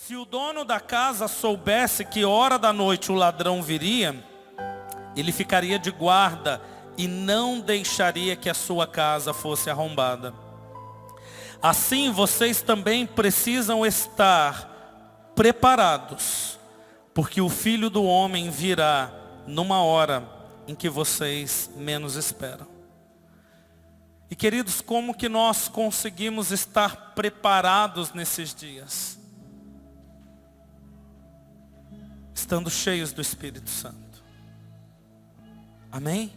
Se o dono da casa soubesse que hora da noite o ladrão viria, ele ficaria de guarda e não deixaria que a sua casa fosse arrombada. Assim vocês também precisam estar preparados, porque o Filho do Homem virá numa hora em que vocês menos esperam. E queridos, como que nós conseguimos estar preparados nesses dias? Estando cheios do Espírito Santo. Amém?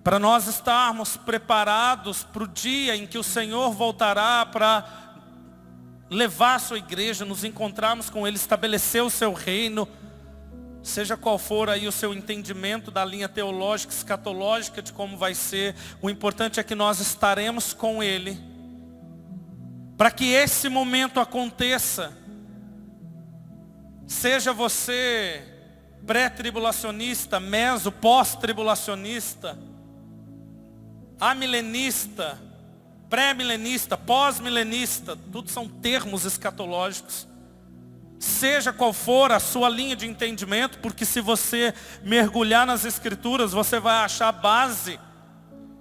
Para nós estarmos preparados para o dia em que o Senhor voltará para levar a sua igreja, nos encontrarmos com Ele, estabelecer o seu reino, seja qual for aí o seu entendimento da linha teológica, escatológica de como vai ser, o importante é que nós estaremos com Ele. Para que esse momento aconteça, seja você pré-tribulacionista, meso, pós-tribulacionista, amilenista, pré-milenista, pós-milenista, tudo são termos escatológicos. Seja qual for a sua linha de entendimento, porque se você mergulhar nas Escrituras, você vai achar base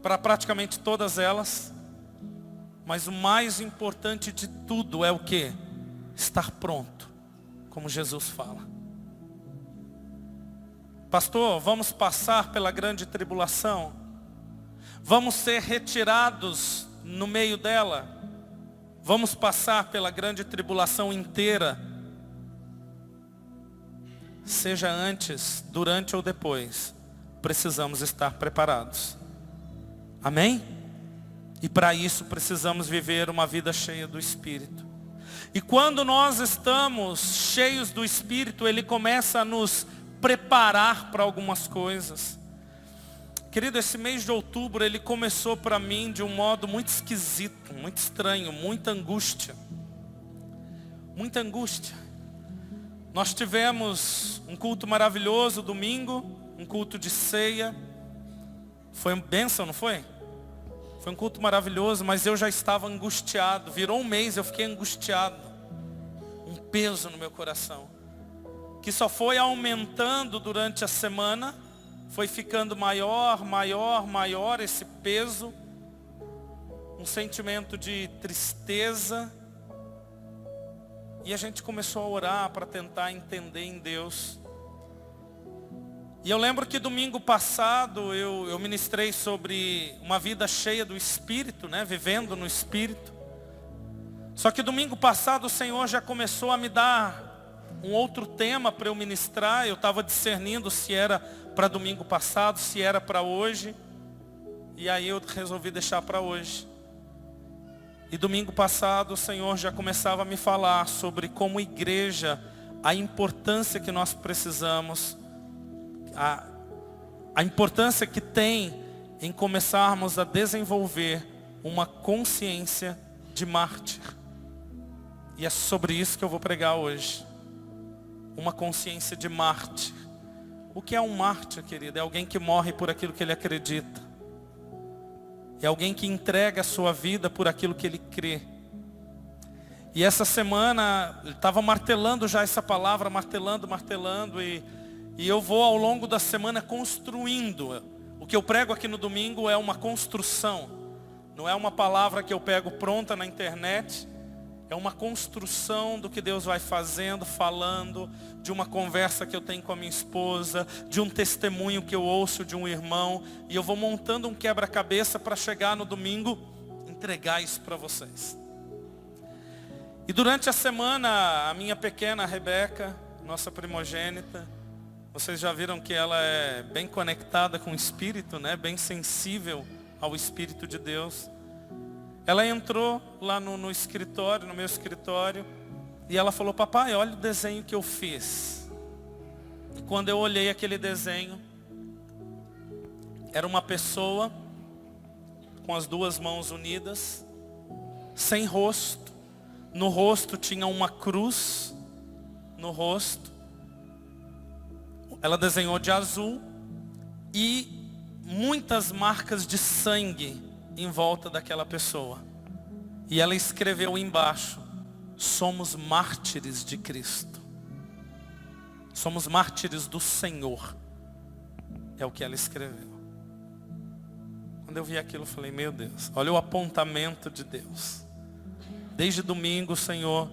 para praticamente todas elas. Mas o mais importante de tudo é o quê? Estar pronto, como Jesus fala. Pastor, vamos passar pela grande tribulação? Vamos ser retirados no meio dela? Vamos passar pela grande tribulação inteira? Seja antes, durante ou depois, precisamos estar preparados. Amém? E para isso precisamos viver uma vida cheia do Espírito. E quando nós estamos cheios do Espírito, Ele começa a nos preparar para algumas coisas. Querido, esse mês de outubro, ele começou para mim de um modo muito esquisito, muito estranho, muita angústia. Muita angústia. Nós tivemos um culto maravilhoso domingo, um culto de ceia. Foi uma bênção, não foi? Foi um culto maravilhoso, mas eu já estava angustiado. Virou um mês, eu fiquei angustiado. Um peso no meu coração, que só foi aumentando durante a semana. Foi ficando maior, maior, maior esse peso. Um sentimento de tristeza. E a gente começou a orar para tentar entender em Deus. E eu lembro que domingo passado eu ministrei sobre uma vida cheia do Espírito, né? Vivendo no Espírito. Só que domingo passado o Senhor já começou a me dar um outro tema para eu ministrar. Eu estava discernindo se era para domingo passado, se era para hoje. E aí eu resolvi deixar para hoje. E domingo passado o Senhor já começava a me falar sobre como igreja, a importância que nós precisamos, a importância que tem em começarmos a desenvolver uma consciência de mártir. E é sobre isso que eu vou pregar hoje. Uma consciência de mártir. O que é um mártir, querido? É alguém que morre por aquilo que ele acredita. É alguém que entrega a sua vida por aquilo que ele crê. E essa semana, eu estava martelando já essa palavra, martelando. E eu vou ao longo da semana construindo. O que eu prego aqui no domingo é uma construção. Não é uma palavra que eu pego pronta na internet. É uma construção do que Deus vai fazendo, falando, de uma conversa que eu tenho com a minha esposa, de um testemunho que eu ouço de um irmão. E eu vou montando um quebra-cabeça para chegar no domingo, entregar isso para vocês. E durante a semana, a minha pequena Rebeca, nossa primogênita, vocês já viram que ela é bem conectada com o Espírito, né? Bem sensível ao Espírito de Deus. Ela entrou lá no escritório, no meu escritório, e ela falou: papai, olha o desenho que eu fiz. E quando eu olhei aquele desenho, era uma pessoa com as duas mãos unidas, sem rosto. No rosto tinha uma cruz, no rosto. Ela desenhou de azul e muitas marcas de sangue em volta daquela pessoa. E ela escreveu embaixo: somos mártires de Cristo. Somos mártires do Senhor. É o que ela escreveu. Quando eu vi aquilo, eu falei, meu Deus, olha o apontamento de Deus. Desde domingo, o Senhor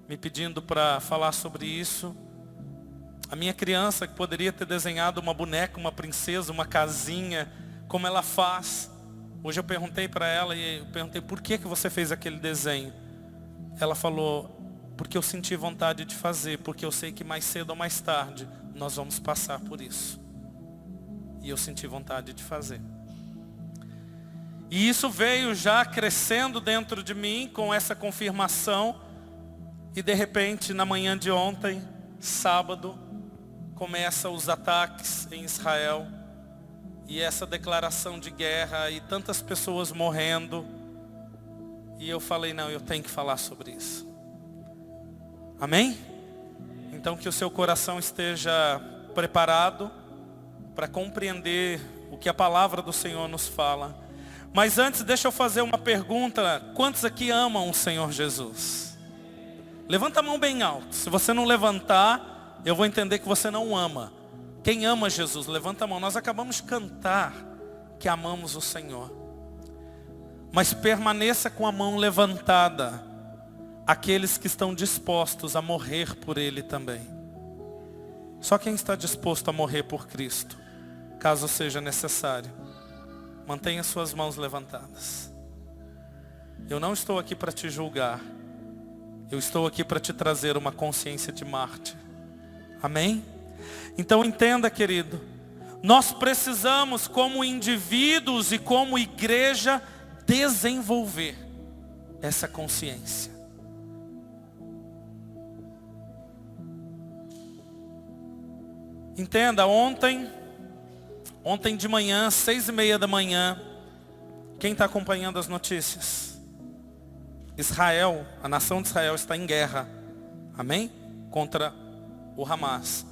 me pedindo para falar sobre isso. A minha criança que poderia ter desenhado uma boneca, uma princesa, uma casinha, como ela faz. Hoje eu perguntei para ela e eu perguntei, por que você fez aquele desenho? Ela falou, porque eu senti vontade de fazer, porque eu sei que mais cedo ou mais tarde nós vamos passar por isso. E eu senti vontade de fazer. E isso veio já crescendo dentro de mim com essa confirmação. E de repente, na manhã de ontem, sábado, começam os ataques em Israel. E essa declaração de guerra e tantas pessoas morrendo. E eu falei, não, eu tenho que falar sobre isso. Amém? Então que o seu coração esteja preparado para compreender o que a palavra do Senhor nos fala. Mas antes, deixa eu fazer uma pergunta. Quantos aqui amam o Senhor Jesus? Levanta a mão bem alto. Se você não levantar, eu vou entender que você não ama. Quem ama Jesus, levanta a mão. Nós acabamos de cantar que amamos o Senhor. Mas permaneça com a mão levantada aqueles que estão dispostos a morrer por Ele também. Só quem está disposto a morrer por Cristo, caso seja necessário. Mantenha suas mãos levantadas. Eu não estou aqui para te julgar. Eu estou aqui para te trazer uma consciência de mártir. Amém? Então entenda, querido. Nós precisamos, como indivíduos e como igreja, desenvolver essa consciência. Entenda, ontem de manhã, 6:30 da manhã, quem está acompanhando as notícias? Israel, a nação de Israel está em guerra, amém? Contra o Hamas.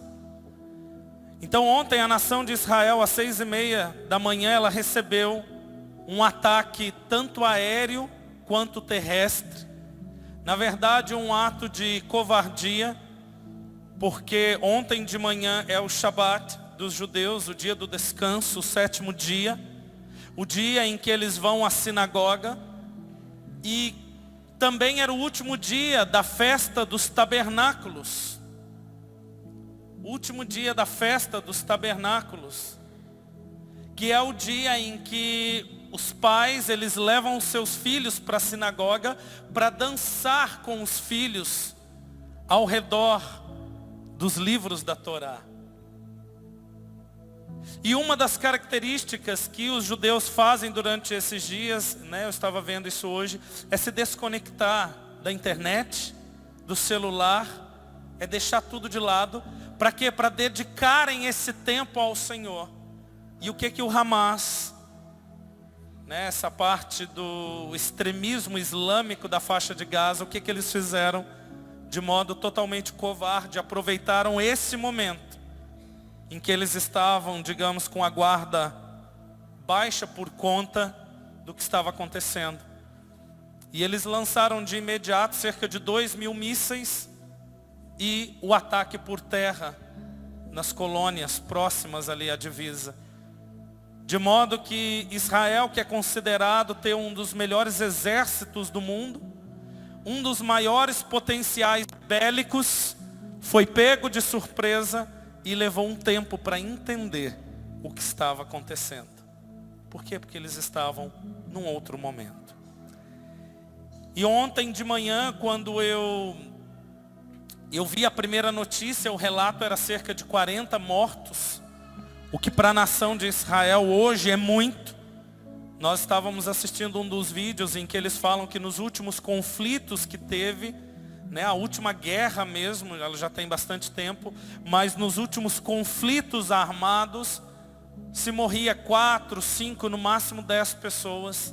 Então ontem a nação de Israel, às 6:30 da manhã, ela recebeu um ataque tanto aéreo quanto terrestre. Na verdade, um ato de covardia, porque ontem de manhã é o Shabat dos judeus, o dia do descanso, o 7º dia, o dia em que eles vão à sinagoga, e também era o último dia da festa dos tabernáculos. O último dia da festa dos tabernáculos, que é o dia em que os pais, eles levam os seus filhos para a sinagoga para dançar com os filhos ao redor dos livros da Torá. E uma das características que os judeus fazem durante esses dias, eu estava vendo isso hoje, é se desconectar da internet, do celular, é deixar tudo de lado. Para quê? Para dedicarem esse tempo ao Senhor. E o que o Hamas, essa parte do extremismo islâmico da faixa de Gaza, o que eles fizeram? De modo totalmente covarde, aproveitaram esse momento em que eles estavam, digamos, com a guarda baixa por conta do que estava acontecendo. E eles lançaram de imediato cerca de 2.000 mísseis e o ataque por terra nas colônias próximas ali à divisa. De modo que Israel, que é considerado ter um dos melhores exércitos do mundo, um dos maiores potenciais bélicos, foi pego de surpresa e levou um tempo para entender o que estava acontecendo. Por quê? Porque eles estavam num outro momento. E ontem de manhã, quando eu vi a primeira notícia, o relato era cerca de 40 mortos, o que para a nação de Israel hoje é muito. Nós estávamos assistindo um dos vídeos em que eles falam que nos últimos conflitos que teve, a última guerra mesmo, ela já tem bastante tempo, mas nos últimos conflitos armados, se morria 4, 5, no máximo 10 pessoas.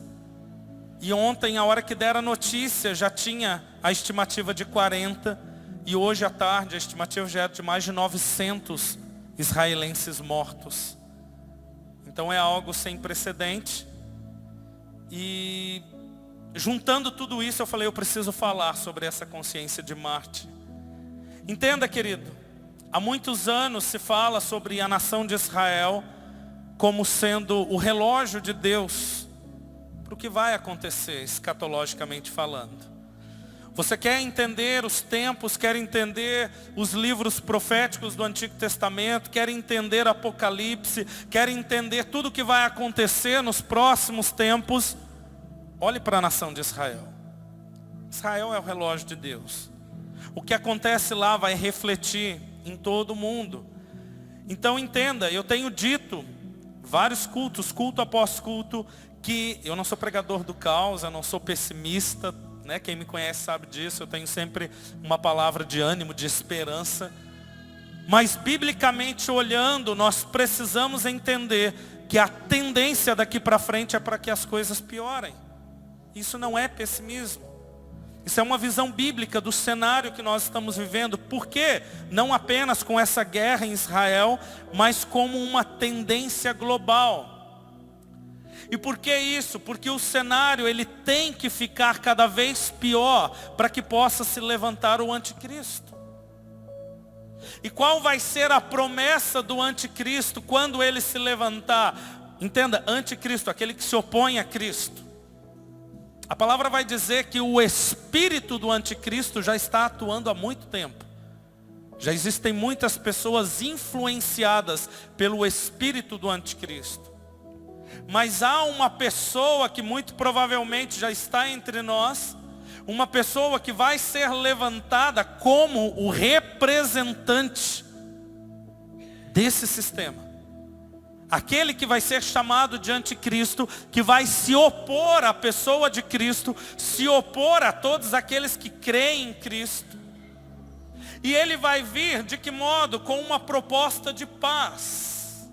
E ontem, a hora que deram a notícia, já tinha a estimativa de 40, e hoje à tarde a estimativa já era de mais de 900 israelenses mortos. Então é algo sem precedente. E juntando tudo isso, eu falei, eu preciso falar sobre essa consciência de Marte. Entenda, querido, há muitos anos se fala sobre a nação de Israel como sendo o relógio de Deus para o que vai acontecer, escatologicamente falando. Você quer entender os tempos, quer entender os livros proféticos do Antigo Testamento, quer entender Apocalipse, quer entender tudo o que vai acontecer nos próximos tempos, olhe para a nação de Israel. Israel é o relógio de Deus. O que acontece lá vai refletir em todo o mundo. Então entenda, eu tenho dito vários cultos, culto após culto, que eu não sou pregador do caos, eu não sou pessimista, né? Quem me conhece sabe disso, eu tenho sempre uma palavra de ânimo, de esperança. Mas biblicamente olhando, nós precisamos entender que a tendência daqui para frente é para que as coisas piorem. Isso não é pessimismo. Isso é uma visão bíblica do cenário que nós estamos vivendo. Por quê? Não apenas com essa guerra em Israel, mas como uma tendência global. E por que isso? Porque o cenário ele tem que ficar cada vez pior para que possa se levantar o anticristo. E qual vai ser a promessa do anticristo quando ele se levantar? Entenda, anticristo, aquele que se opõe a Cristo. A palavra vai dizer que o espírito do anticristo já está atuando há muito tempo. Já existem muitas pessoas influenciadas pelo espírito do anticristo. Mas há uma pessoa que muito provavelmente já está entre nós, uma pessoa que vai ser levantada como o representante desse sistema. Aquele que vai ser chamado de anticristo, que vai se opor à pessoa de Cristo, se opor a todos aqueles que creem em Cristo. E ele vai vir de que modo? Com uma proposta de paz.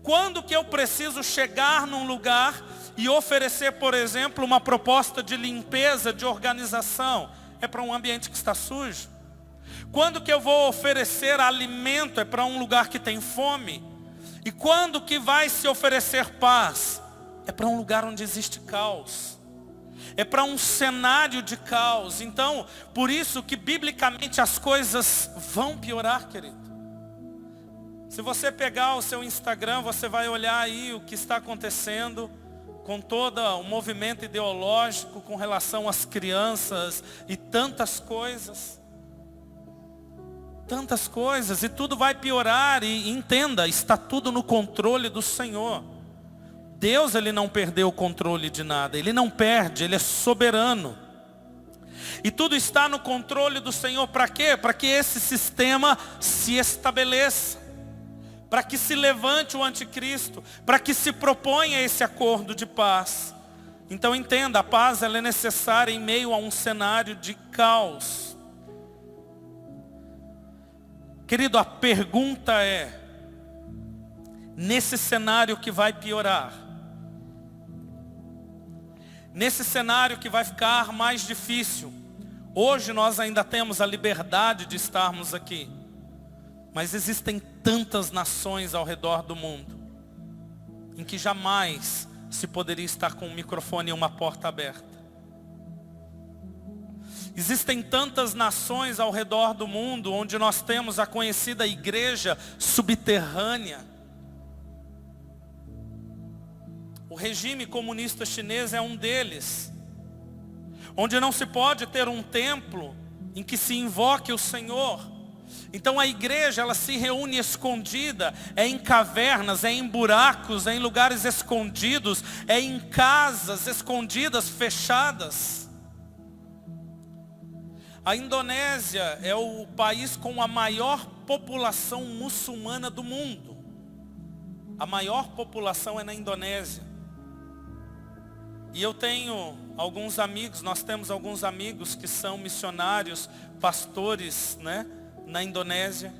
Quando que eu preciso chegar num lugar e oferecer, por exemplo, uma proposta de limpeza, de organização? É para um ambiente que está sujo. Quando que eu vou oferecer alimento? É para um lugar que tem fome. E quando que vai se oferecer paz? É para um lugar onde existe caos. É para um cenário de caos. Então, por isso que biblicamente as coisas vão piorar, querido. Se você pegar o seu Instagram, você vai olhar aí o que está acontecendo com todo o movimento ideológico com relação às crianças e tantas coisas. Tantas coisas, e tudo vai piorar, e entenda, está tudo no controle do Senhor. Deus, ele não perdeu o controle de nada, ele não perde, ele é soberano. E tudo está no controle do Senhor, para quê? Para que esse sistema se estabeleça, para que se levante o anticristo, para que se proponha esse acordo de paz. Então entenda, a paz ela é necessária em meio a um cenário de caos. Querido, a pergunta é, nesse cenário que vai piorar, nesse cenário que vai ficar mais difícil, hoje nós ainda temos a liberdade de estarmos aqui, mas existem tantas nações ao redor do mundo, em que jamais se poderia estar com um microfone e uma porta aberta. Existem tantas nações ao redor do mundo, onde nós temos a conhecida igreja subterrânea. O regime comunista chinês é um deles, onde não se pode ter um templo em que se invoque o Senhor. Então a igreja ela se reúne escondida, é em cavernas, é em buracos, é em lugares escondidos, é em casas escondidas, fechadas. A Indonésia é o país com a maior população muçulmana do mundo. A maior população é na Indonésia. E eu tenho alguns amigos, nós temos alguns amigos que são missionários, pastores, né, na Indonésia.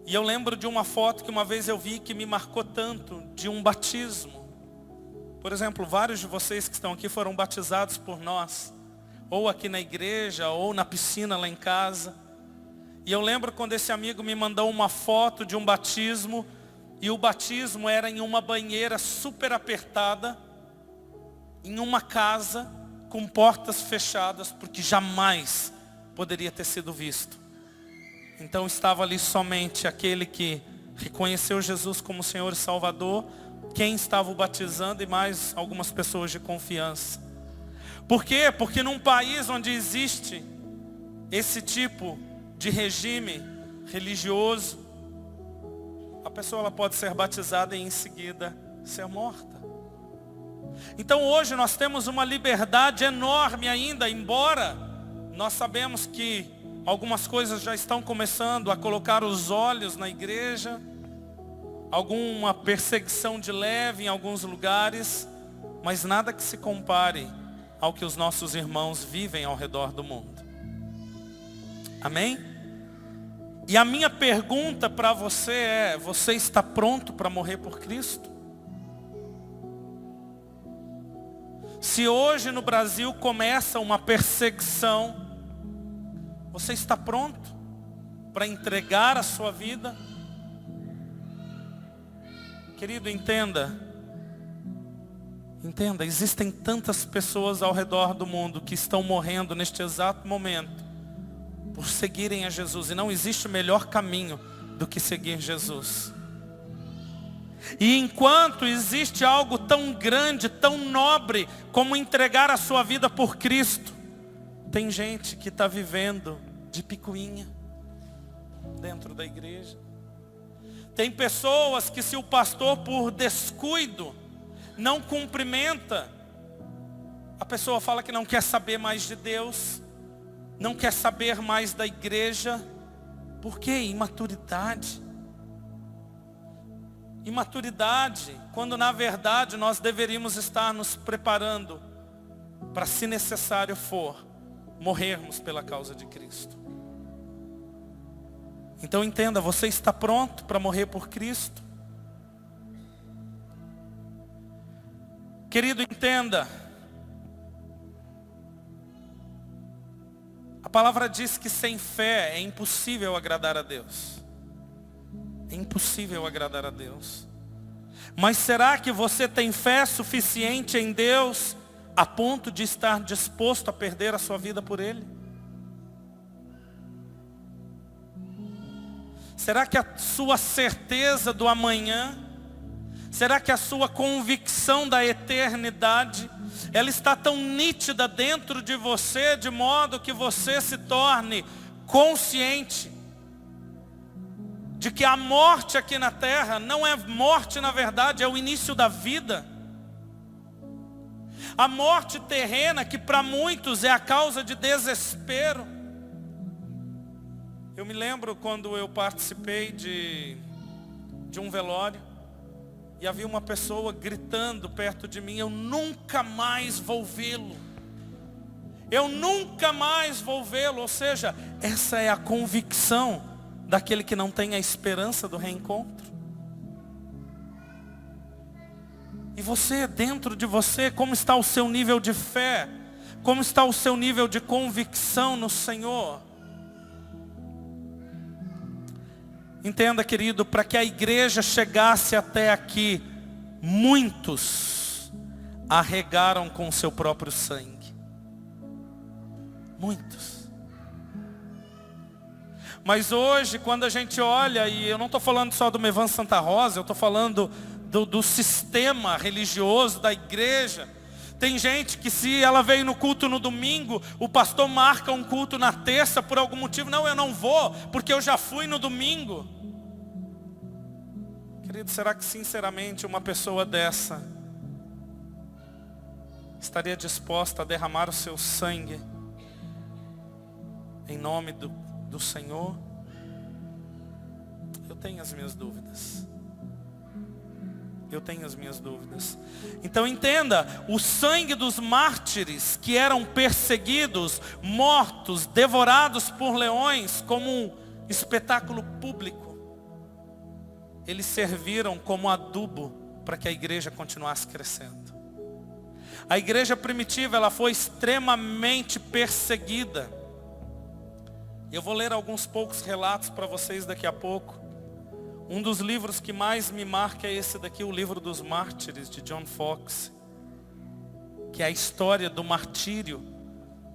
E eu lembro de uma foto que uma vez eu vi que me marcou tanto, de um batismo. Por exemplo, vários de vocês que estão aqui foram batizados por nós. Ou aqui na igreja, ou na piscina lá em casa. E eu lembro quando esse amigo me mandou uma foto de um batismo. E o batismo era em uma banheira super apertada. em uma casa com portas fechadas, porque jamais poderia ter sido visto. Então estava ali somente aquele que reconheceu Jesus como Senhor e Salvador, quem estava o batizando e mais algumas pessoas de confiança. Por quê? Porque num país onde existe esse tipo de regime religioso, a pessoa ela pode ser batizada e em seguida ser morta. Então hoje nós temos uma liberdade enorme ainda, embora nós sabemos que algumas coisas já estão começando a colocar os olhos na igreja, alguma perseguição de leve em alguns lugares, mas nada que se compare ao que os nossos irmãos vivem ao redor do mundo. Amém? E a minha pergunta para você é: você está pronto para morrer por Cristo? Se hoje no Brasil começa uma perseguição, você está pronto para entregar a sua vida? Querido, entenda, existem tantas pessoas ao redor do mundo que estão morrendo neste exato momento por seguirem a Jesus, e não existe melhor caminho do que seguir Jesus. E enquanto existe algo tão grande, tão nobre, como entregar a sua vida por Cristo, tem gente que está vivendo de picuinha dentro da igreja. Tem pessoas que, se o pastor por descuido não cumprimenta, a pessoa fala que não quer saber mais de Deus, não quer saber mais da igreja. Por quê? Imaturidade. Imaturidade, quando na verdade nós deveríamos estar nos preparando para, se necessário for, morrermos pela causa de Cristo. Então entenda, você está pronto para morrer por Cristo? Querido, entenda. A palavra diz que sem fé é impossível agradar a Deus. É impossível agradar a Deus. Mas será que você tem fé suficiente em Deus a ponto de estar disposto a perder a sua vida por Ele? Será que a sua certeza do amanhã, será que a sua convicção da eternidade, ela está tão nítida dentro de você, de modo que você se torne consciente de que a morte aqui na terra não é morte, na verdade, é o início da vida. A morte terrena, que para muitos é a causa de desespero. Eu me lembro quando eu participei de um velório, e havia uma pessoa gritando perto de mim: eu nunca mais vou vê-lo. Eu nunca mais vou vê-lo. Ou seja, essa é a convicção daquele que não tem a esperança do reencontro. E você, dentro de você, como está o seu nível de fé? Como está o seu nível de convicção no Senhor? Entenda, querido, para que a igreja chegasse até aqui, muitos a regaram com o seu próprio sangue. Muitos. Mas hoje, quando a gente olha, e eu não estou falando só do Mevan Santa Rosa, eu estou falando do sistema religioso da igreja. Tem gente que, se ela veio no culto no domingo, o pastor marca um culto na terça por algum motivo. Não, eu não vou, porque eu já fui no domingo. Querido, será que sinceramente uma pessoa dessa estaria disposta a derramar o seu sangue em nome do Senhor? Eu tenho as minhas dúvidas. Então entenda, o sangue dos mártires que eram perseguidos, mortos, devorados por leões como um espetáculo público, eles serviram como adubo para que a igreja continuasse crescendo. A igreja primitiva, ela foi extremamente perseguida. Eu vou ler alguns poucos relatos para vocês daqui a pouco. Um dos livros que mais me marca é esse daqui, o livro dos Mártires, de John Foxe. que é a história do martírio,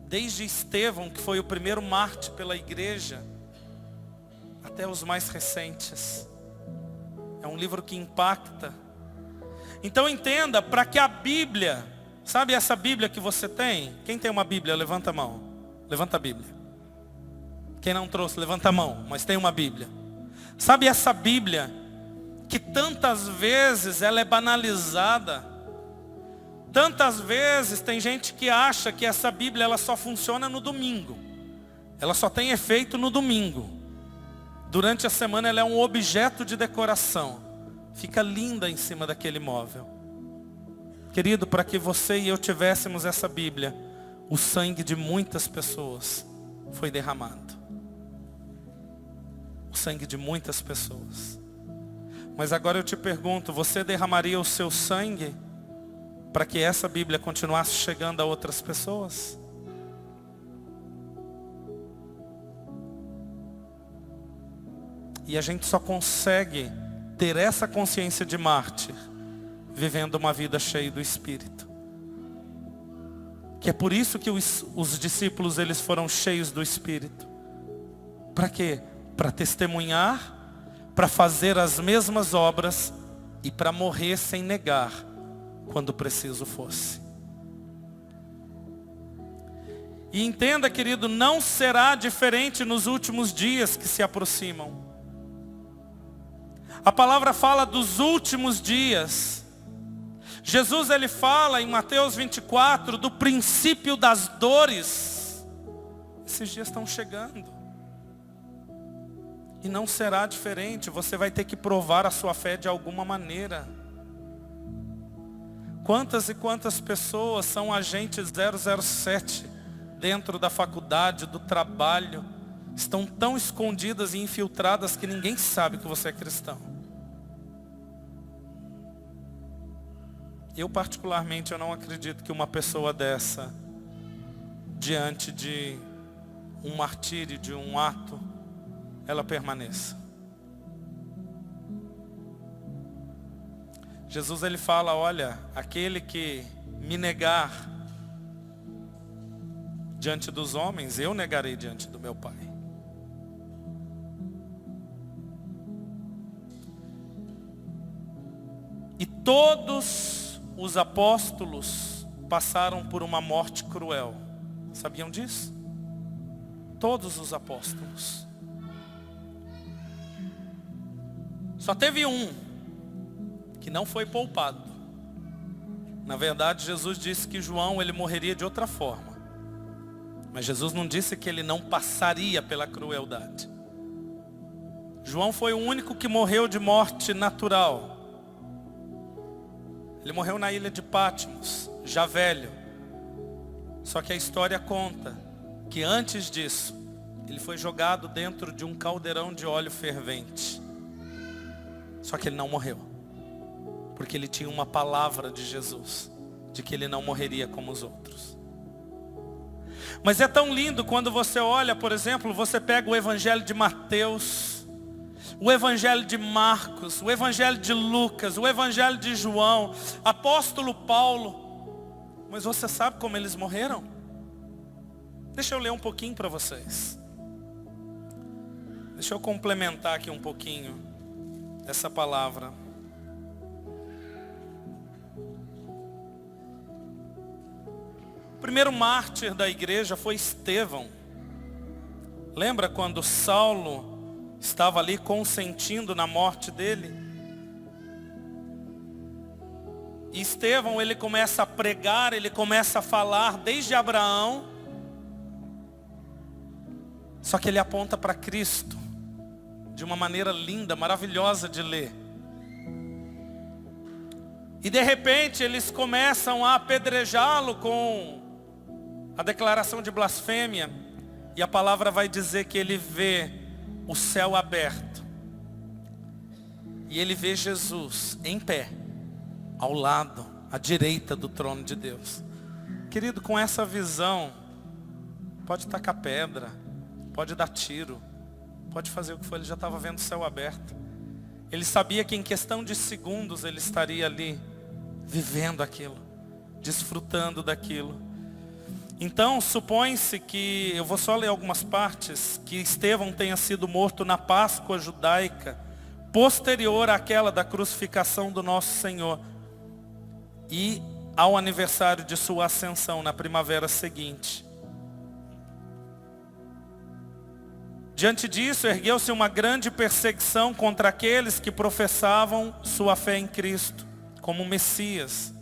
desde Estevão, que foi o primeiro mártir pela igreja, até os mais recentes. É um livro que impacta. Então entenda, para que a Bíblia, sabe essa Bíblia que você tem? Quem tem uma Bíblia, levanta a mão. Levanta a Bíblia. Quem não trouxe, levanta a mão, mas tem uma Bíblia. Sabe essa Bíblia, que tantas vezes ela é banalizada. Tantas vezes tem gente que acha que essa Bíblia ela só funciona no domingo. Ela só tem efeito no domingo. Durante a semana ela é um objeto de decoração. Fica linda em cima daquele móvel. Querido, para que você e eu tivéssemos essa Bíblia, o sangue de muitas pessoas foi derramado. O sangue de muitas pessoas. Mas agora eu te pergunto, você derramaria o seu sangue para que essa Bíblia continuasse chegando a outras pessoas? E a gente só consegue ter essa consciência de mártir vivendo uma vida cheia do Espírito. Que é por isso que os discípulos eles foram cheios do Espírito. Para quê? Para testemunhar, para fazer as mesmas obras e para morrer sem negar quando preciso fosse. E entenda, querido, não será diferente nos últimos dias que se aproximam. A palavra fala dos últimos dias. Jesus ele fala em Mateus 24 do princípio das dores. Esses dias estão chegando. E não será diferente, você vai ter que provar a sua fé de alguma maneira. Quantas e quantas pessoas são agentes 007 dentro da faculdade, do trabalho, estão tão escondidas e infiltradas que ninguém sabe que você é cristão. Eu particularmente eu não acredito que uma pessoa dessa, diante de um martírio, de um ato, ela permaneça. Jesus ele fala, olha, aquele que me negar diante dos homens, eu negarei diante do meu Pai. E todos os apóstolos passaram por uma morte cruel. Sabiam disso? Todos os apóstolos. Só teve um que não foi poupado. Na verdade, Jesus disse que João ele morreria de outra forma. Mas Jesus não disse que ele não passaria pela crueldade. João foi o único que morreu de morte natural. Ele morreu na ilha de Patmos, já velho. Só que a história conta que antes disso, ele foi jogado dentro de um caldeirão de óleo fervente. Só que ele não morreu. Porque ele tinha uma palavra de Jesus, de que ele não morreria como os outros. Mas é tão lindo quando você olha, por exemplo, você pega o Evangelho de Mateus, o Evangelho de Marcos, o Evangelho de Lucas, o Evangelho de João, apóstolo Paulo. Mas você sabe como eles morreram? Deixa eu ler um pouquinho para vocês. Deixa eu complementar aqui um pouquinho essa palavra. O primeiro mártir da igreja foi Estevão. Lembra quando Saulo estava ali consentindo na morte dele? E Estevão ele começa a pregar, ele começa a falar desde Abraão. Só que ele aponta para Cristo de uma maneira linda, maravilhosa de ler. E de repente eles começam a apedrejá-lo com a declaração de blasfêmia. E a palavra vai dizer que ele vê o céu aberto. E ele vê Jesus em pé, ao lado, à direita do trono de Deus. Querido, com essa visão, pode tacar pedra, pode dar tiro, pode fazer o que for, ele já estava vendo o céu aberto. Ele sabia que em questão de segundos ele estaria ali, vivendo aquilo. desfrutando daquilo. Então, supõe-se que, eu vou só ler algumas partes, que Estevão tenha sido morto na Páscoa judaica, posterior àquela da crucificação do nosso Senhor, e ao aniversário de sua ascensão, na primavera seguinte. Diante disso, ergueu-se uma grande perseguição contra aqueles que professavam sua fé em Cristo, como Messias.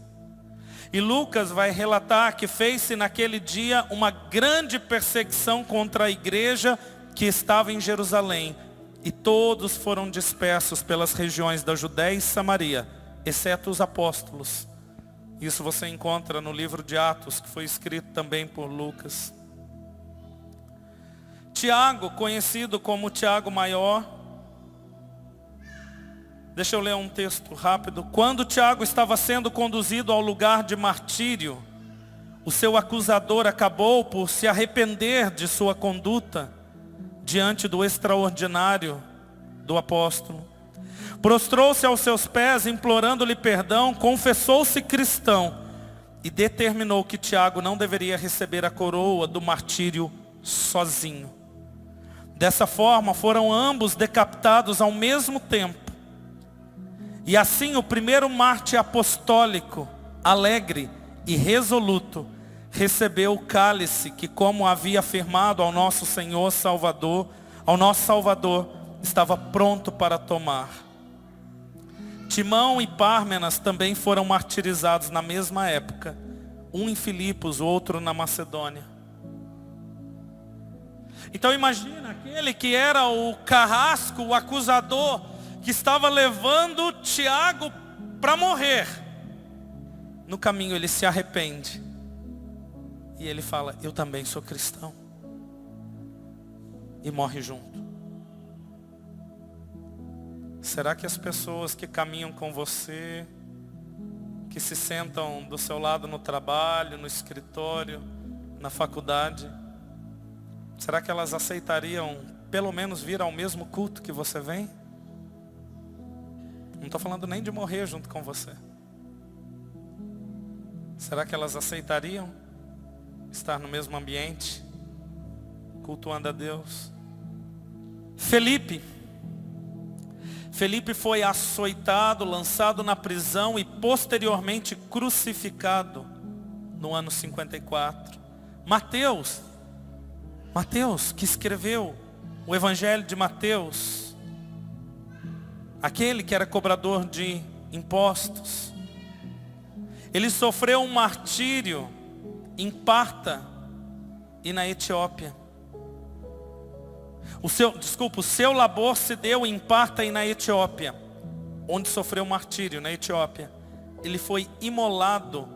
E Lucas vai relatar que fez-se naquele dia uma grande perseguição contra a igreja que estava em Jerusalém. E todos foram dispersos pelas regiões da Judéia e Samaria, exceto os apóstolos. Isso você encontra no livro de Atos, que foi escrito também por Lucas. Tiago, conhecido como Tiago Maior. Deixa eu ler um texto rápido. Quando Tiago estava sendo conduzido ao lugar de martírio, o seu acusador acabou por se arrepender de sua conduta diante do extraordinário do apóstolo. Prostrou-se aos seus pés, implorando-lhe perdão, confessou-se cristão e determinou que Tiago não deveria receber a coroa do martírio sozinho. Dessa forma, foram ambos decapitados ao mesmo tempo. E assim o primeiro mártir apostólico, alegre e resoluto, recebeu o cálice que, como havia afirmado ao nosso Senhor Salvador, ao nosso Salvador, estava pronto para tomar. Timão e Pármenas também foram martirizados na mesma época, um em Filipos, o outro na Macedônia. Então imagina aquele que era o carrasco, o acusador, que estava levando Tiago para morrer. No caminho ele se arrepende. E ele fala, eu também sou cristão. E morre junto. Será que as pessoas que caminham com você, que se sentam do seu lado no trabalho, no escritório, na faculdade, será que elas aceitariam pelo menos vir ao mesmo culto que você vem? Não estou falando nem de morrer junto com você. Será que elas aceitariam estar no mesmo ambiente, cultuando a Deus? Felipe foi açoitado, lançado na prisão e posteriormente crucificado no ano 54. Mateus, que escreveu o Evangelho de Mateus, aquele que era cobrador de impostos, ele sofreu um martírio em Parta e na Etiópia. O seu labor se deu em Parta e na Etiópia, onde sofreu martírio, na Etiópia. Ele foi imolado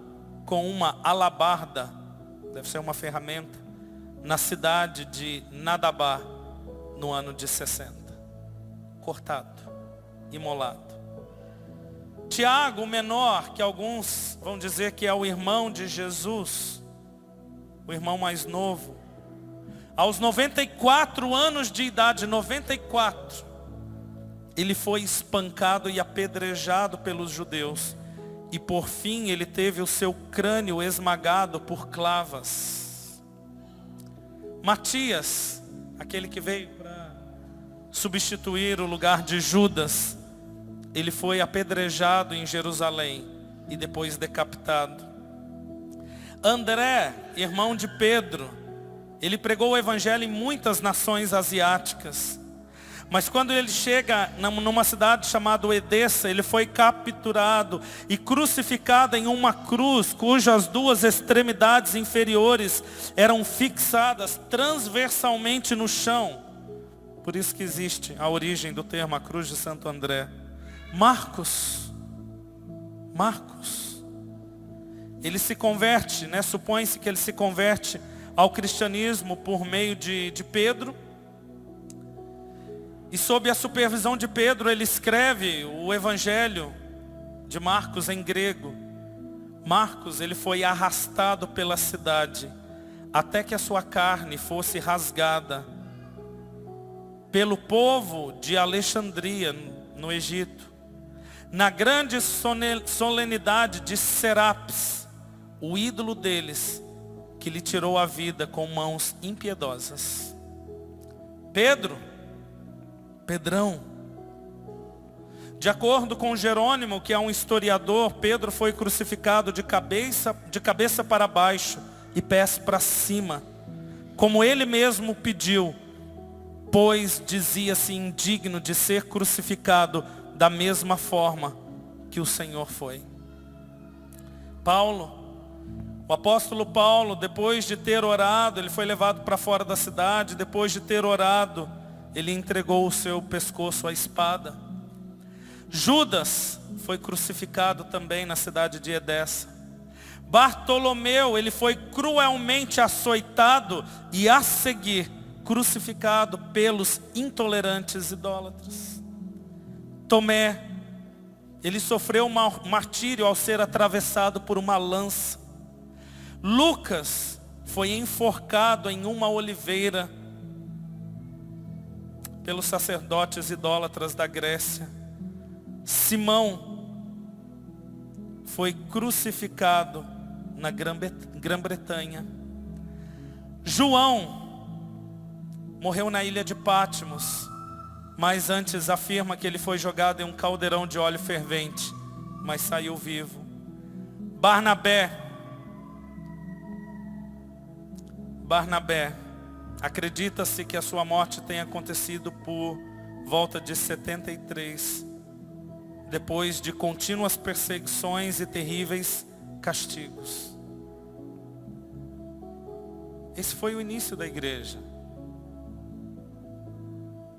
com uma alabarda, deve ser uma ferramenta, na cidade de Nadabá, no ano de 60. Cortado, imolado. Tiago, o menor, que alguns vão dizer que é o irmão de Jesus, o irmão mais novo, aos 94 anos de idade, 94, ele foi espancado e apedrejado pelos judeus. E por fim ele teve o seu crânio esmagado por clavas. Matias, aquele que veio para substituir o lugar de Judas, ele foi apedrejado em Jerusalém e depois decapitado. André, irmão de Pedro, ele pregou o evangelho em muitas nações asiáticas. Mas quando ele chega numa cidade chamada Edessa, ele foi capturado e crucificado em uma cruz, cujas duas extremidades inferiores eram fixadas transversalmente no chão. Por isso que existe a origem do termo a cruz de Santo André. Marcos, ele se converte, supõe-se que ele se converte ao cristianismo por meio de Pedro. E sob a supervisão de Pedro, ele escreve o evangelho de Marcos em grego. Marcos, ele foi arrastado pela cidade, até que a sua carne fosse rasgada pelo povo de Alexandria, no Egito, na grande solenidade de Serapis, o ídolo deles, que lhe tirou a vida com mãos impiedosas. Pedrão. De acordo com Jerônimo, que é um historiador, Pedro foi crucificado de cabeça para baixo e pés para cima, como ele mesmo pediu, pois dizia-se indigno de ser crucificado da mesma forma que o Senhor foi. O apóstolo Paulo, depois de ter orado, ele foi levado para fora da cidade. Depois de ter orado, ele entregou o seu pescoço à espada. Judas foi crucificado também na cidade de Edessa. Bartolomeu, ele foi cruelmente açoitado e a seguir crucificado pelos intolerantes idólatras. Tomé, ele sofreu um martírio ao ser atravessado por uma lança. Lucas foi enforcado em uma oliveira pelos sacerdotes idólatras da Grécia. Simão foi crucificado na Grã-Bretanha. João morreu na ilha de Patmos, mas antes afirma que ele foi jogado em um caldeirão de óleo fervente, mas saiu vivo. Barnabé, acredita-se que a sua morte tenha acontecido por volta de 73, depois de contínuas perseguições e terríveis castigos. Esse foi o início da igreja.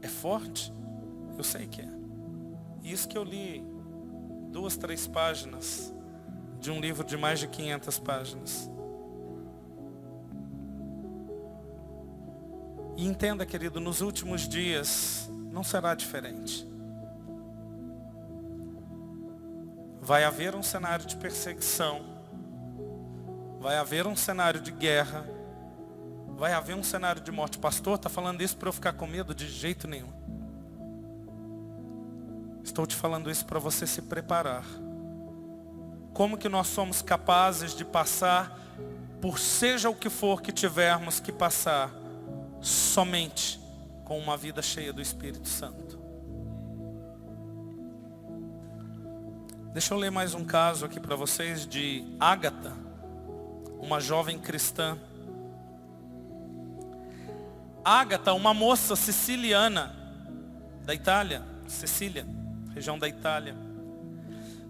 É forte? Eu sei que é. Isso que eu li 2, 3 páginas de um livro de mais de 500 páginas. E entenda, querido, nos últimos dias não será diferente. Vai haver um cenário de perseguição, vai haver um cenário de guerra, vai haver um cenário de morte. Pastor, está falando isso para eu ficar com medo? De jeito nenhum. Estou te falando isso para você se preparar. Como que nós somos capazes de passar por seja o que for que tivermos que passar, somente com uma vida cheia do Espírito Santo. Deixa eu ler mais um caso aqui para vocês de Ágata, uma jovem cristã. Ágata, uma moça siciliana da Itália, Sicília, região da Itália,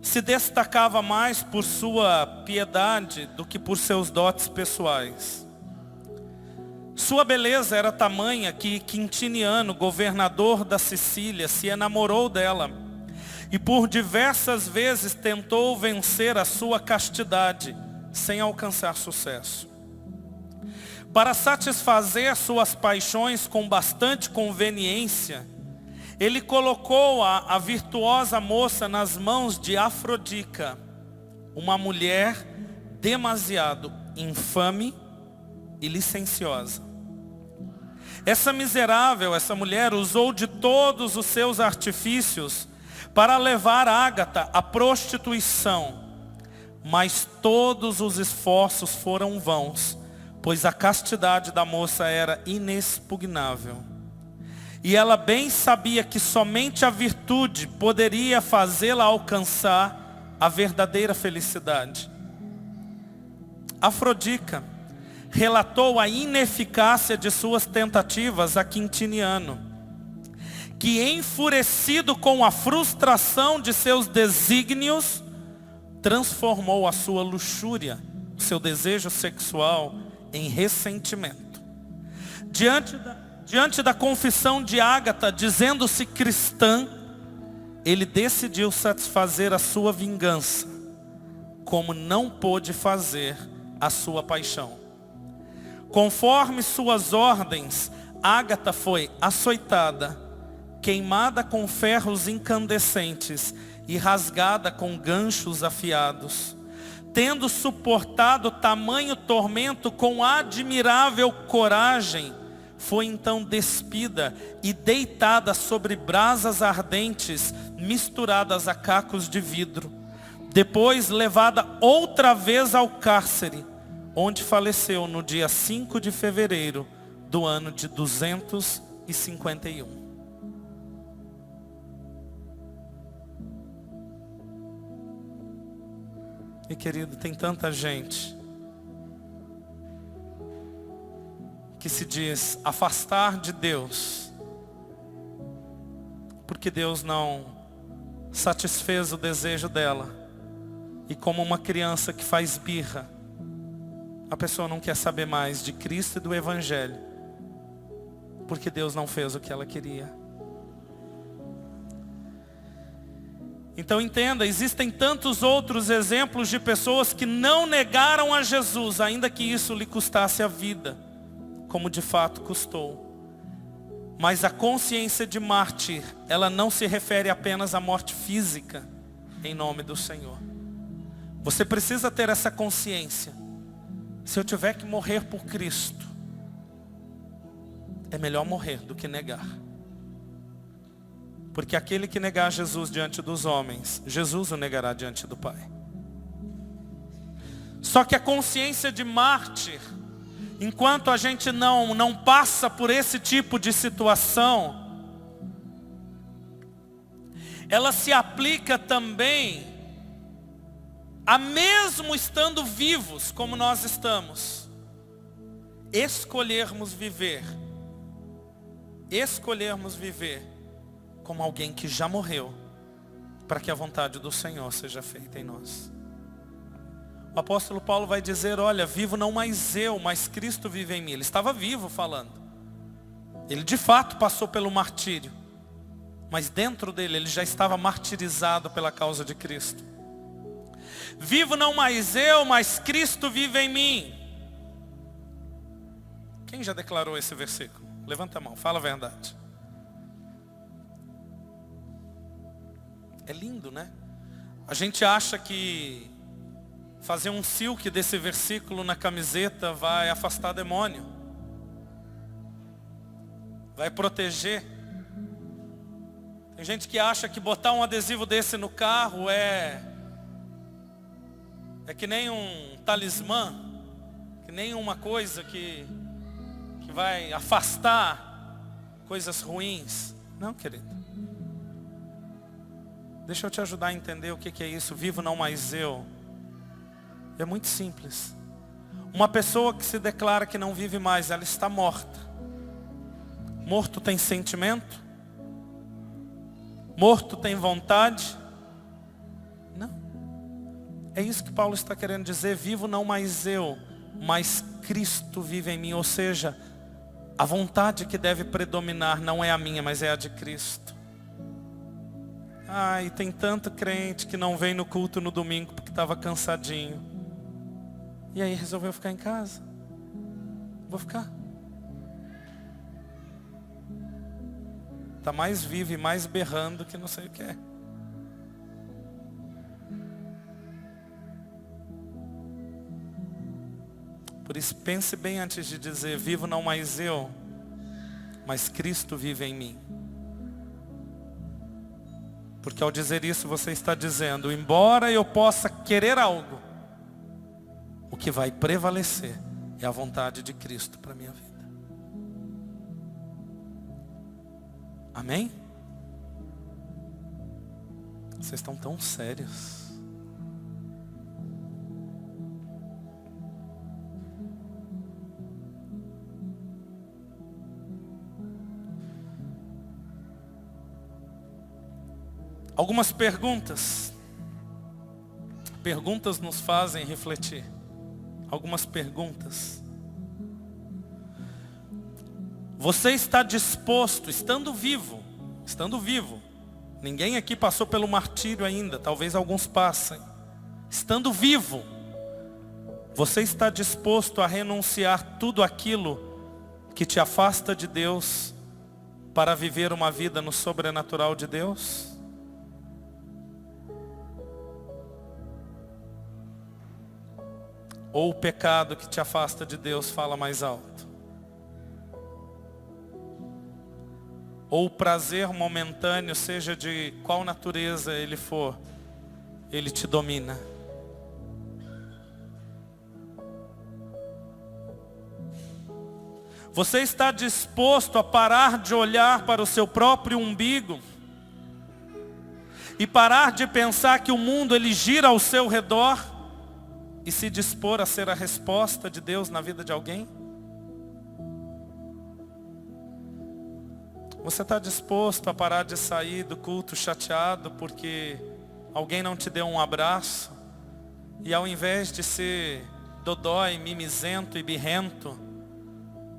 se destacava mais por sua piedade do que por seus dotes pessoais. Sua beleza era tamanha que Quintiniano, governador da Sicília, se enamorou dela e por diversas vezes tentou vencer a sua castidade, sem alcançar sucesso. Para satisfazer suas paixões com bastante conveniência, ele colocou a virtuosa moça nas mãos de Afrodita, uma mulher demasiado infame e licenciosa. Essa mulher usou de todos os seus artifícios para levar Ágata à prostituição, mas todos os esforços foram vãos, pois a castidade da moça era inexpugnável. E ela bem sabia que somente a virtude poderia fazê-la alcançar a verdadeira felicidade. Afrodita relatou a ineficácia de suas tentativas a Quintiniano, que, enfurecido com a frustração de seus desígnios, transformou a sua luxúria, o seu desejo sexual, em ressentimento. Diante da confissão de Ágata, dizendo-se cristã, ele decidiu satisfazer a sua vingança, como não pôde fazer a sua paixão. Conforme suas ordens, Ágata foi açoitada, queimada com ferros incandescentes e rasgada com ganchos afiados. Tendo suportado tamanho tormento com admirável coragem, foi então despida e deitada sobre brasas ardentes, misturadas a cacos de vidro. Depois levada outra vez ao cárcere, onde faleceu no dia 5 de fevereiro do ano de 251. E querido, tem tanta gente que se diz afastar de Deus, porque Deus não satisfez o desejo dela. E como uma criança que faz birra, a pessoa não quer saber mais de Cristo e do Evangelho, porque Deus não fez o que ela queria. Então entenda, existem tantos outros exemplos de pessoas que não negaram a Jesus, ainda que isso lhe custasse a vida, como de fato custou. Mas a consciência de mártir, ela não se refere apenas à morte física, em nome do Senhor. Você precisa ter essa consciência. Se eu tiver que morrer por Cristo, é melhor morrer do que negar. Porque aquele que negar Jesus diante dos homens, Jesus o negará diante do Pai. Só que a consciência de mártir, enquanto a gente não passa por esse tipo de situação, ela se aplica também a mesmo estando vivos como nós estamos, escolhermos viver como alguém que já morreu, para que a vontade do Senhor seja feita em nós. O apóstolo Paulo vai dizer, olha, vivo não mais eu, mas Cristo vive em mim. Ele estava vivo falando. Ele de fato passou pelo martírio, mas dentro dele ele já estava martirizado pela causa de Cristo. Vivo não mais eu, mas Cristo vive em mim. Quem já declarou esse versículo? Levanta a mão, fala a verdade. É lindo, né? A gente acha que fazer um silk desse versículo na camiseta vai afastar demônio, vai proteger. Tem gente que acha que botar um adesivo desse no carro é que nem um talismã, que nem uma coisa que vai afastar coisas ruins. Não, querido. Deixa eu te ajudar a entender o que é isso. Vivo não mais eu. É muito simples. Uma pessoa que se declara que não vive mais, ela está morta. Morto tem sentimento? Morto tem vontade? Não. É isso que Paulo está querendo dizer. Vivo não mais eu, mas Cristo vive em mim. Ou seja, a vontade que deve predominar não é a minha, mas é a de Cristo. Ai, tem tanto crente que não vem no culto no domingo porque estava cansadinho. E aí resolveu ficar em casa. Vou ficar. Está mais vivo e mais berrando que não sei o que é. Por isso pense bem antes de dizer, vivo não mais eu, mas Cristo vive em mim. Porque ao dizer isso você está dizendo, embora eu possa querer algo, o que vai prevalecer é a vontade de Cristo para a minha vida. Amém? Vocês estão tão sérios. Algumas perguntas. Perguntas nos fazem refletir. Algumas perguntas. Você está disposto, estando vivo, ninguém aqui passou pelo martírio ainda, talvez alguns passem. Estando vivo, você está disposto a renunciar tudo aquilo que te afasta de Deus para viver uma vida no sobrenatural de Deus? Ou o pecado que te afasta de Deus fala mais alto? Ou o prazer momentâneo, seja de qual natureza ele for, ele te domina. Você está disposto a parar de olhar para o seu próprio umbigo e parar de pensar que o mundo ele gira ao seu redor e se dispor a ser a resposta de Deus na vida de alguém? Você está disposto a parar de sair do culto chateado porque alguém não te deu um abraço e ao invés de ser dodói, mimizento e birrento,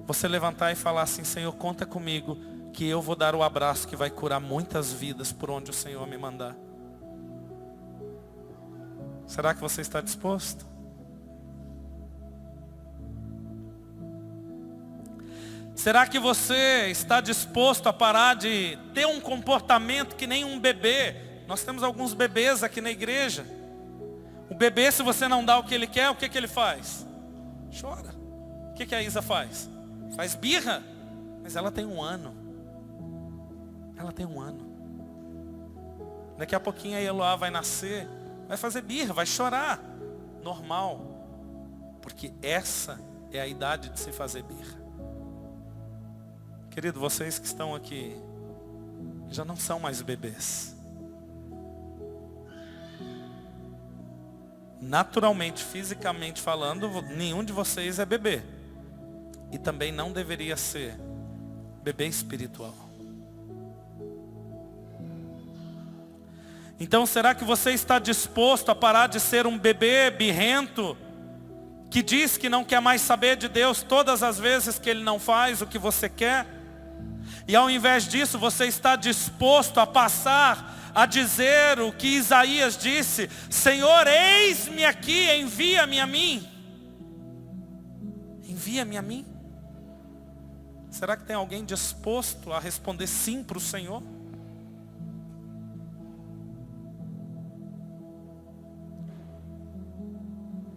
você levantar e falar assim: Senhor, conta comigo que eu vou dar o abraço que vai curar muitas vidas por onde o Senhor me mandar? Será que você está disposto? Será que você está disposto a parar de ter um comportamento que nem um bebê? Nós temos alguns bebês aqui na igreja. O bebê, se você não dá o que ele quer, o que ele faz? Chora. O que a Isa faz? Faz birra. Mas ela tem 1 ano. Ela tem 1 ano. Daqui a pouquinho a Eloá vai nascer, vai fazer birra, vai chorar. Normal. Porque essa é a idade de se fazer birra. Querido, vocês que estão aqui já não são mais bebês. Naturalmente, fisicamente falando, nenhum de vocês é bebê. E também não deveria ser bebê espiritual. Então, será que você está disposto a parar de ser um bebê birrento, que diz que não quer mais saber de Deus todas as vezes que Ele não faz o que você quer? E ao invés disso, você está disposto a passar a dizer o que Isaías disse: Senhor, eis-me aqui, envia-me a mim. Envia-me a mim. Será que tem alguém disposto a responder sim para o Senhor?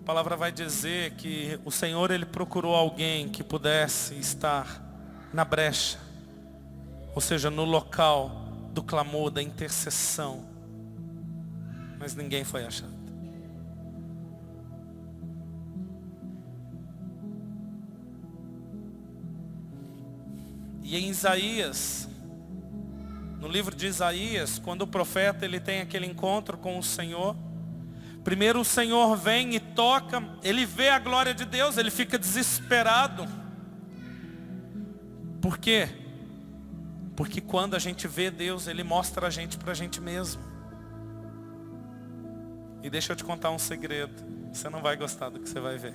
A palavra vai dizer que o Senhor ele procurou alguém que pudesse estar na brecha, ou seja, no local do clamor, da intercessão, mas ninguém foi achado. E em Isaías, no livro de Isaías, quando o profeta ele tem aquele encontro com o Senhor, primeiro o Senhor vem e toca, ele vê a glória de Deus, ele fica desesperado. Por quê? Porque quando a gente vê Deus, Ele mostra a gente para a gente mesmo. E deixa eu te contar um segredo. Você não vai gostar do que você vai ver.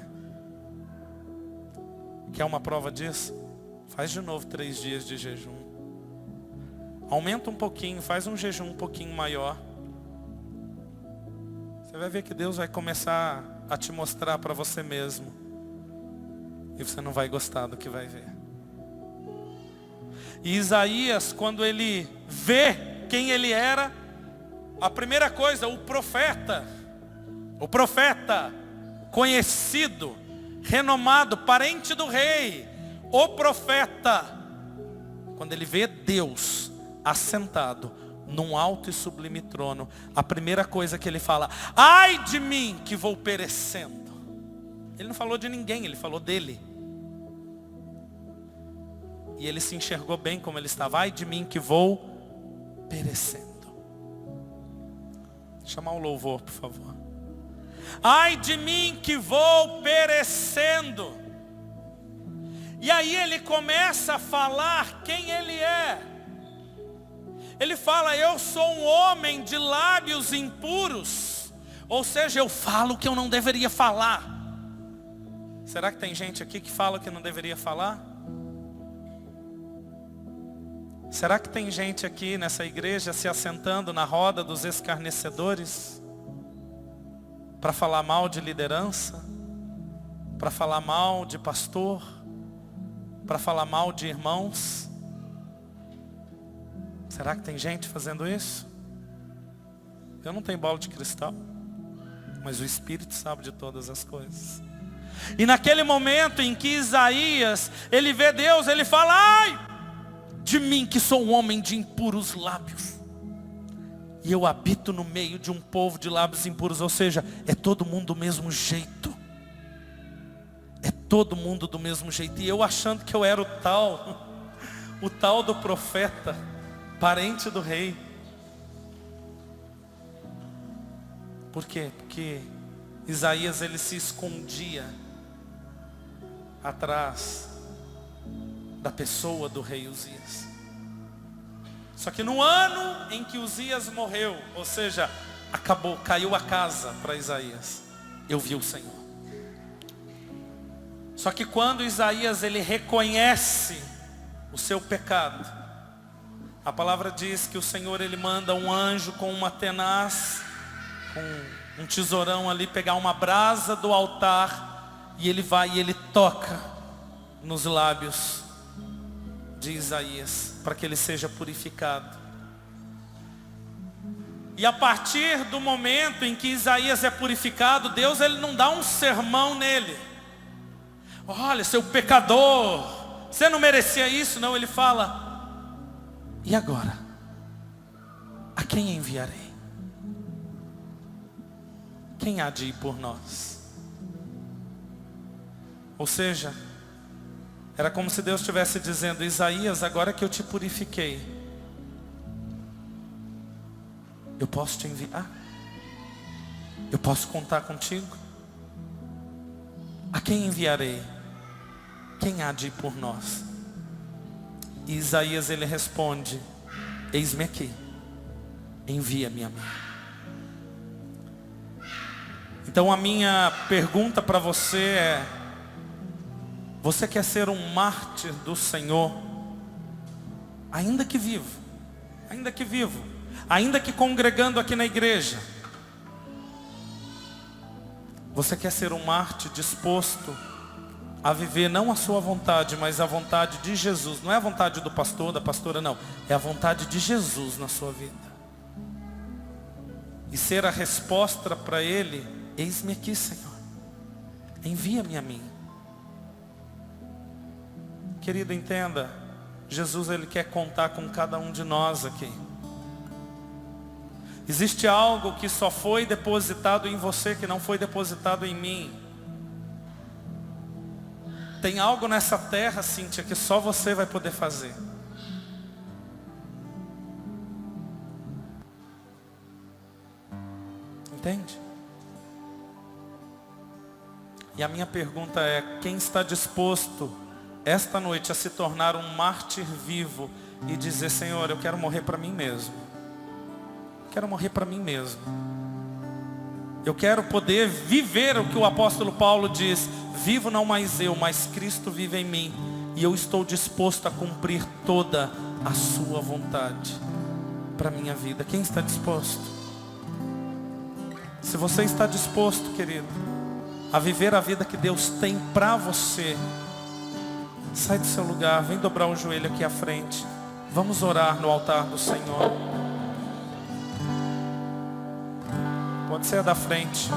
Quer uma prova disso? Faz de novo 3 dias de jejum. Aumenta um pouquinho, faz um jejum um pouquinho maior. Você vai ver que Deus vai começar a te mostrar para você mesmo. E você não vai gostar do que vai ver. E Isaías, quando ele vê quem ele era, a primeira coisa, o profeta conhecido, renomado, parente do rei, o profeta, quando ele vê Deus assentado num alto e sublime trono, a primeira coisa que ele fala: ai de mim que vou perecendo. Ele não falou de ninguém, ele falou dele. E ele se enxergou bem como ele estava. Ai de mim que vou perecendo. Chamar o louvor, por favor. Ai de mim que vou perecendo. E aí ele começa a falar quem ele é. Ele fala: eu sou um homem de lábios impuros. Ou seja, eu falo o que eu não deveria falar. Será que tem gente aqui que fala o que não deveria falar? Será que tem gente aqui nessa igreja se assentando na roda dos escarnecedores para falar mal de liderança, para falar mal de pastor, para falar mal de irmãos? Será que tem gente fazendo isso? Eu não tenho bola de cristal, mas o Espírito sabe de todas as coisas. E naquele momento em que Isaías, ele vê Deus, ele fala: ai de mim que sou um homem de impuros lábios. E eu habito no meio de um povo de lábios impuros. Ou seja, é todo mundo do mesmo jeito. É todo mundo do mesmo jeito. E eu achando que eu era o tal do profeta, parente do rei. Por quê? Porque Isaías, ele se escondia atrás da pessoa do rei Uzias. Só que no ano em que Uzias morreu, ou seja, acabou, caiu a casa para Isaías, eu vi o Senhor. Só que quando Isaías, ele reconhece o seu pecado, a palavra diz que o Senhor, ele manda um anjo com uma tenaz, com um tesourão ali, pegar uma brasa do altar, e ele vai e ele toca nos lábios de Isaías, para que ele seja purificado. E a partir do momento em que Isaías é purificado, Deus, ele não dá um sermão nele. Olha, seu pecador, você não merecia isso. Não, ele fala: e agora? A quem enviarei? Quem há de ir por nós? Ou seja, era como se Deus estivesse dizendo: Isaías, agora que eu te purifiquei, eu posso te enviar? Eu posso contar contigo? A quem enviarei? Quem há de ir por nós? E Isaías, ele responde: eis-me aqui, envia-me a mim. Então a minha pergunta para você é: você quer ser um mártir do Senhor? Ainda que vivo, ainda que congregando aqui na igreja. Você quer ser um mártir disposto a viver não a sua vontade, mas a vontade de Jesus? Não é a vontade do pastor, da pastora, não. É a vontade de Jesus na sua vida. E ser a resposta para Ele: eis-me aqui, Senhor, envia-me a mim. Querido, entenda, Jesus, ele quer contar com cada um de nós aqui. Existe algo que só foi depositado em você, que não foi depositado em mim. Tem algo nessa terra, Cíntia, que só você vai poder fazer. Entende? E a minha pergunta é: quem está disposto esta noite a se tornar um mártir vivo e dizer: Senhor, eu quero morrer para mim mesmo. Quero morrer para mim mesmo. Eu quero poder viver o que o apóstolo Paulo diz: vivo não mais eu, mas Cristo vive em mim. E eu estou disposto a cumprir toda a sua vontade para a minha vida. Quem está disposto? Se você está disposto, querido, a viver a vida que Deus tem para você, sai do seu lugar, vem dobrar o joelho aqui à frente. Vamos orar no altar do Senhor. Pode ser da frente.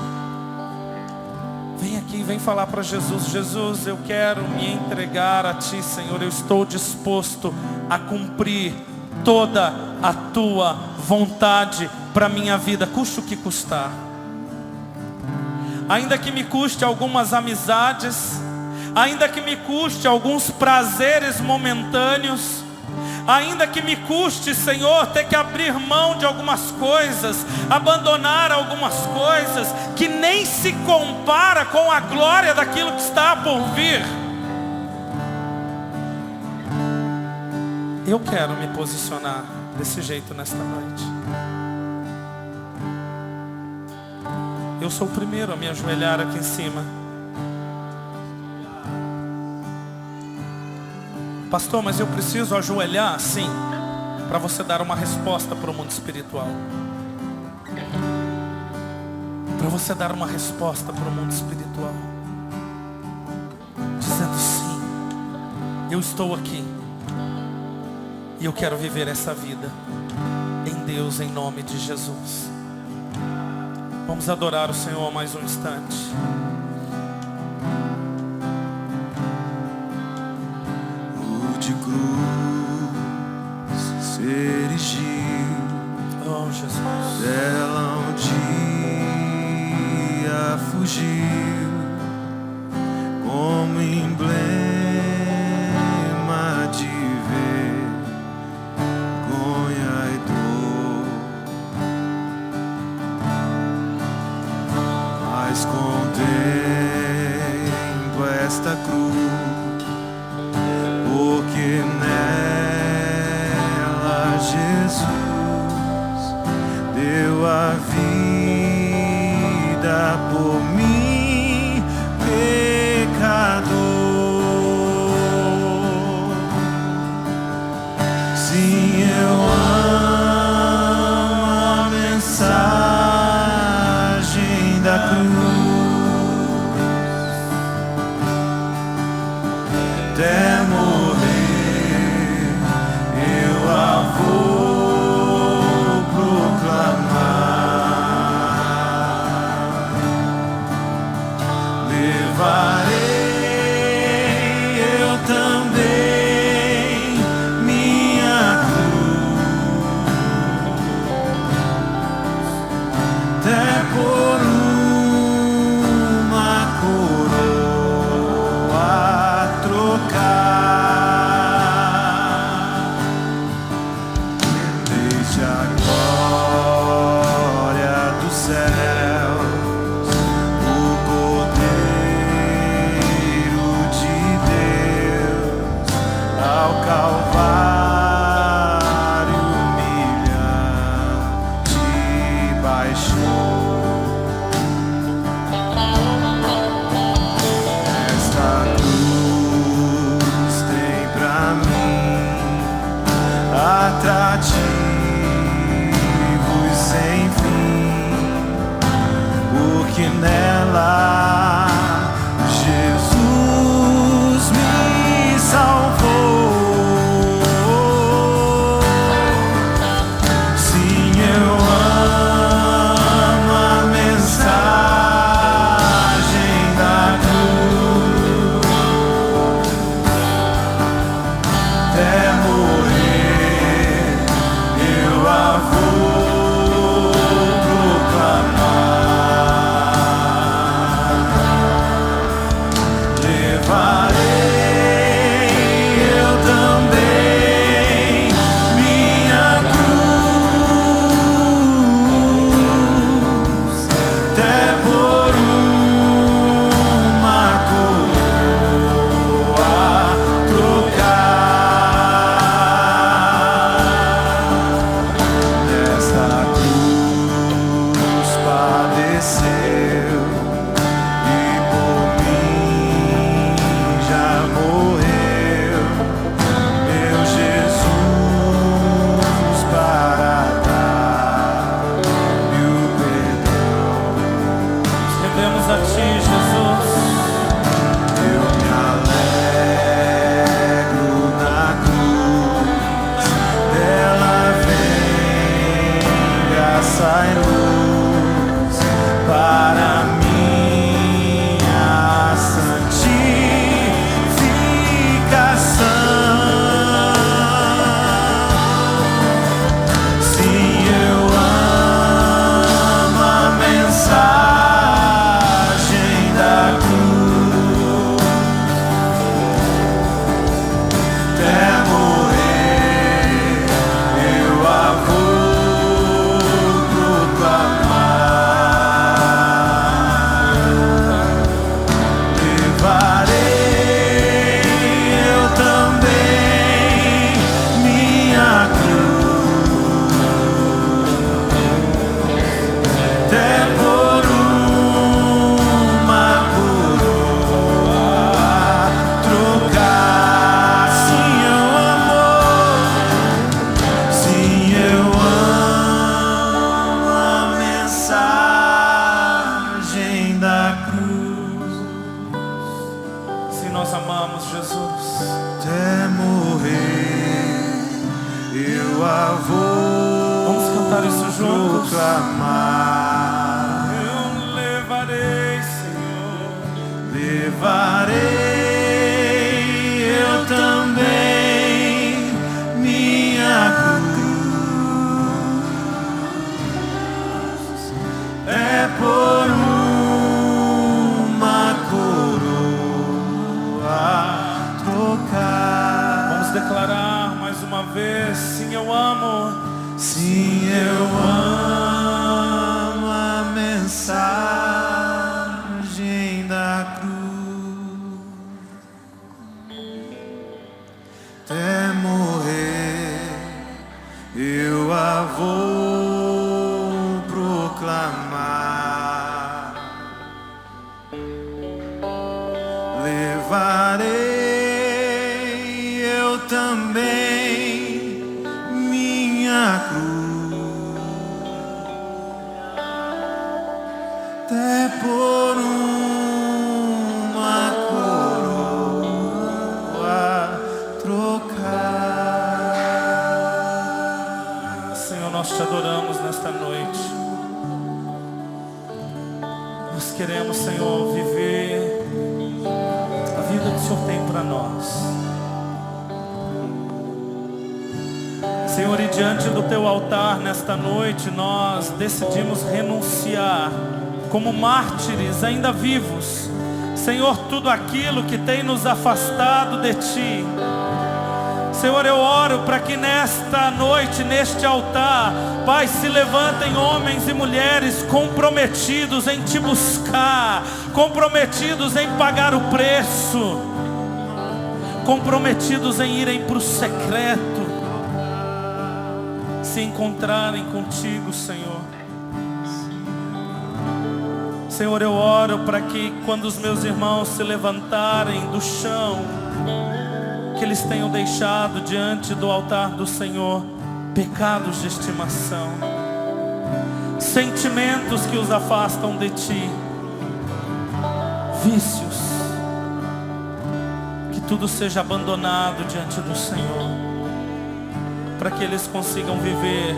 Vem aqui, vem falar para Jesus: Jesus, eu quero me entregar a Ti, Senhor. Eu estou disposto a cumprir toda a Tua vontade para a minha vida, custe o que custar. Ainda que me custe algumas amizades, ainda que me custe alguns prazeres momentâneos, ainda que me custe, Senhor, ter que abrir mão de algumas coisas, abandonar algumas coisas que nem se compara com a glória daquilo que está por vir. Eu quero me posicionar desse jeito nesta noite. Eu sou o primeiro a me ajoelhar aqui em cima. Pastor, mas eu preciso ajoelhar? Sim, para você dar uma resposta para o mundo espiritual. Para você dar uma resposta para o mundo espiritual, dizendo: sim, eu estou aqui e eu quero viver essa vida em Deus, em nome de Jesus. Vamos adorar o Senhor mais um instante. De cruz se erigiu, oh Jesus. Dela um dia fugiu como emblema de vergonha e dor, mas contemplo esta cruz, porque nela Jesus deu a vida por mim, pecador. Sim, eu amo a mensagem da cruz, até morrer eu a vou proclamar. Levarei eu também minha cruz, até por uma coroa trocar. Desde a glória dos céus, o Cordeiro de Deus ao Calvário humilhante baixou. Esta cruz tem pra mim atrativos sem fim, porque nela Jesus me salvou. Sim, eu amo a mensagem da cruz, até morrer eu a vou proclamar. Levarei eu também minha cruz, até por uma coroa trocar. Nesta cruz padeceu e por mim já morreu meu Jesus para dar-me o perdão. Rendemos a Ti, Jesus. Eu me alegro na cruz, dela vem graça e luz para minha santificação. Sim, eu amo a mensagem da cruz, até morrer eu a vou proclamar. Levarei eu também minha cruz, até por uma coroa trocar. Sim, eu amo a mensagem da cruz, Se nós amamos Jesus, até morrer eu a vou vamos cantar isso juntos. proclamar. Eu levarei, Senhor. Levarei eu também minha cruz, declarar mais uma vez, sim, eu amo. Sim, eu amo a mensagem da cruz. Até morrer eu a vou proclamar. Levarei eu também minha cruz, até por uma coroa trocar. Senhor, nós te adoramos nesta noite. Nós queremos, Senhor, viver a vida que o Senhor tem para nós. Senhor, e diante do teu altar nesta noite, nós decidimos renunciar como mártires ainda vivos, Senhor, tudo aquilo que tem nos afastado de ti. Senhor, eu oro para que nesta noite, neste altar, Pai, se levantem homens e mulheres comprometidos em te buscar, comprometidos em pagar o preço, comprometidos em irem para o secreto, se encontrarem contigo, Senhor. Senhor, eu oro para que quando os meus irmãos se levantarem do chão, que eles tenham deixado diante do altar do Senhor pecados de estimação, sentimentos que os afastam de ti, vícios, que tudo seja abandonado diante do Senhor, para que eles consigam viver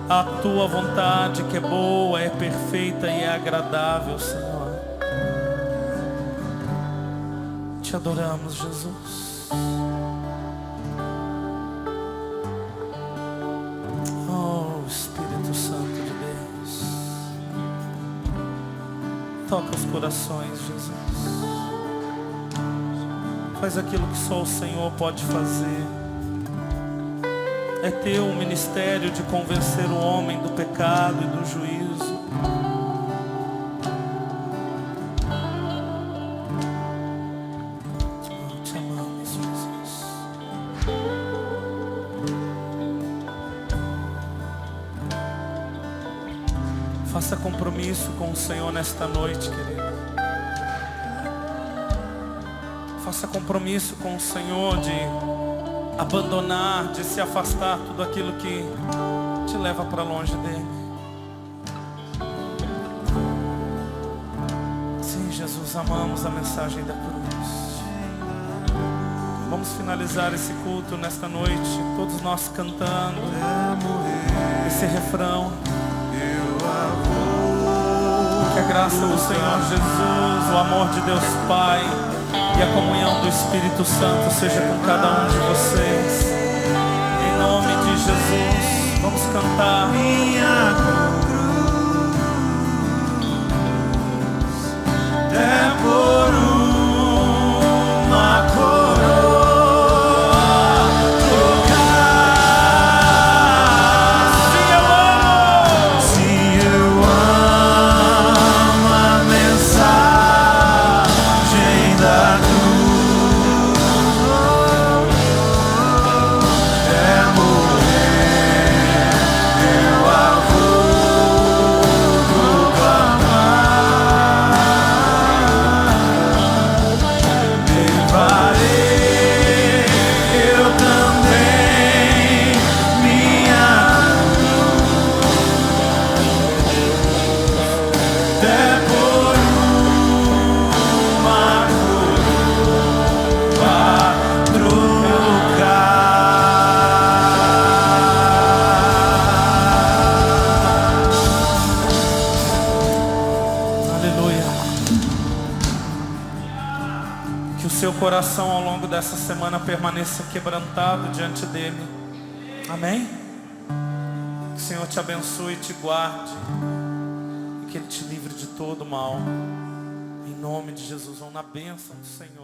a tua vontade, que é boa, é perfeita e é agradável, Senhor. Te adoramos, Jesus. Oh, Espírito Santo de Deus, toca os corações, Jesus. Faz aquilo que só o Senhor pode fazer. É teu o ministério de convencer o homem do pecado e do juízo. Te amamos, Jesus. Faça compromisso com o Senhor nesta noite, querido. Faça compromisso com o Senhor de abandonar, de se afastar tudo aquilo que te leva para longe dele. Sim, Jesus, amamos a mensagem da cruz. Vamos finalizar esse culto nesta noite, todos nós cantando esse refrão. Que a graça do Senhor Jesus, o amor de Deus Pai e a comunhão do Espírito Santo seja com cada um de vocês. Em nome de Jesus, vamos cantar. Minha cruz, até por uma coroa trocar. Sim, eu amo a mensagem da cruz. Coração ao longo dessa semana permaneça quebrantado diante dele. Amém? Que o Senhor te abençoe e te guarde, e que ele te livre de todo mal. Em nome de Jesus, vão na bênção do Senhor.